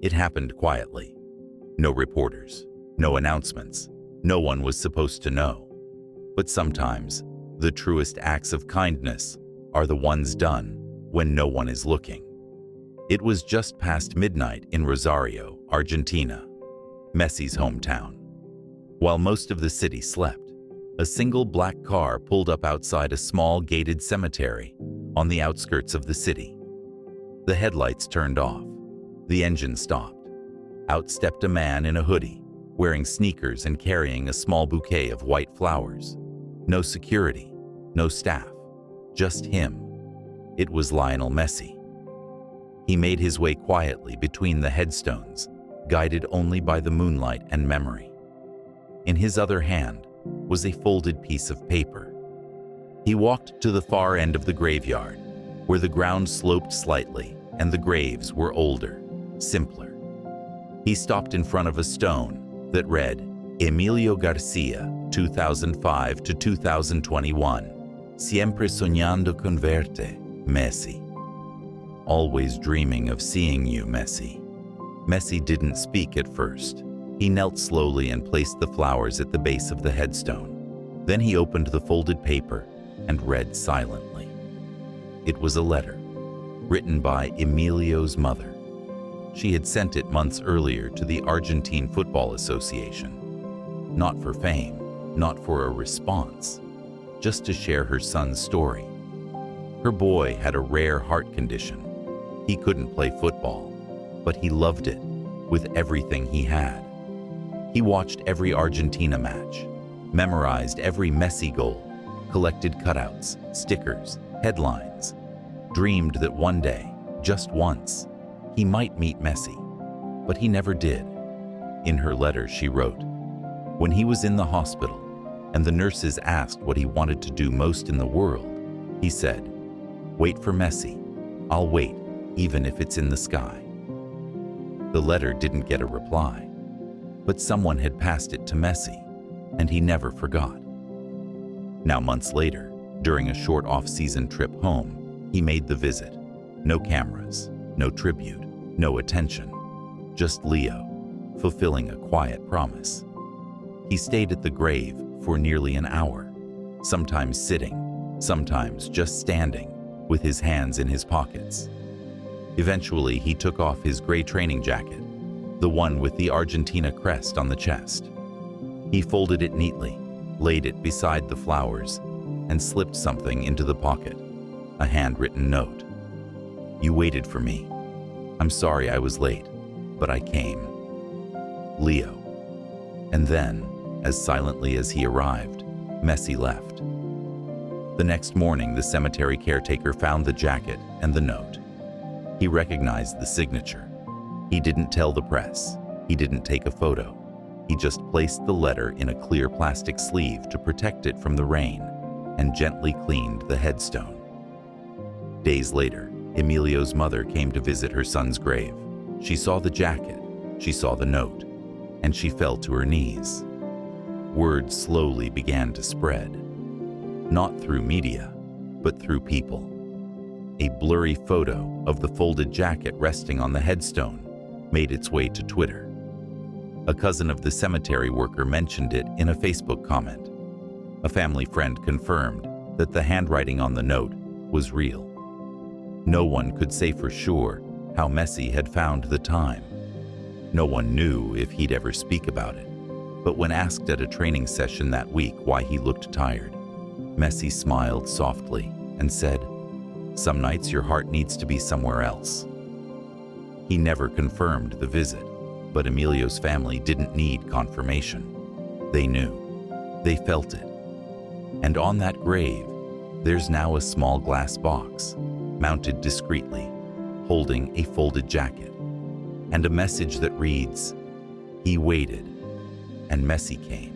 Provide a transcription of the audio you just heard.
It happened quietly. No reporters, no announcements. No one was supposed to know. But sometimes, the truest acts of kindness are the ones done when no one is looking. It was just past midnight in Rosario, Argentina, Messi's hometown. While most of the city slept, a single black car pulled up outside a small gated cemetery on the outskirts of the city. The headlights turned off. The engine stopped. Out stepped a man in a hoodie, wearing sneakers and carrying a small bouquet of white flowers. No security, no staff, just him. It was Lionel Messi. He made his way quietly between the headstones, guided only by the moonlight and memory. In his other hand was a folded piece of paper. He walked to the far end of the graveyard, where the ground sloped slightly and the graves were older, simpler. He stopped in front of a stone that read, Emilio Garcia, 2005 to 2021. Siempre soñando con verte, Messi. Always dreaming of seeing you, Messi. Messi didn't speak at first. He knelt slowly and placed the flowers at the base of the headstone. Then he opened the folded paper and read silently. It was a letter, written by Emilio's mother. She had sent it months earlier to the Argentine Football Association. Not for fame, not for a response, just to share her son's story. Her boy had a rare heart condition. He couldn't play football, but he loved it with everything he had. He watched every Argentina match, memorized every Messi goal, collected cutouts, stickers, headlines, dreamed that one day, just once, he might meet Messi, but he never did. In her letter, she wrote, when he was in the hospital and the nurses asked what he wanted to do most in the world, he said, wait for Messi. I'll wait, even if it's in the sky. The letter didn't get a reply, but someone had passed it to Messi, and he never forgot. Now, months later, during a short off-season trip home, he made the visit. No cameras, no tribute, no attention, just Leo, fulfilling a quiet promise. He stayed at the grave for nearly an hour, sometimes sitting, sometimes just standing, with his hands in his pockets. Eventually, he took off his gray training jacket, the one with the Argentina crest on the chest. He folded it neatly, laid it beside the flowers, and slipped something into the pocket, a handwritten note. You waited for me. I'm sorry I was late, but I came. Leo. And then, as silently as he arrived, Messi left. The next morning, the cemetery caretaker found the jacket and the note. He recognized the signature. He didn't tell the press. He didn't take a photo. He just placed the letter in a clear plastic sleeve to protect it from the rain and gently cleaned the headstone. Days later, Emilio's mother came to visit her son's grave. She saw the jacket, she saw the note, and she fell to her knees. Word slowly began to spread, not through media, but through people. A blurry photo of the folded jacket resting on the headstone made its way to Twitter. A cousin of the cemetery worker mentioned it in a Facebook comment. A family friend confirmed that the handwriting on the note was real. No one could say for sure how Messi had found the time. No one knew if he'd ever speak about it. But when asked at a training session that week why he looked tired, Messi smiled softly and said, some nights your heart needs to be somewhere else. He never confirmed the visit, but Emilio's family didn't need confirmation. They knew. They felt it. And on that grave, there's now a small glass box, mounted discreetly, holding a folded jacket, and a message that reads, he waited, and Messi came.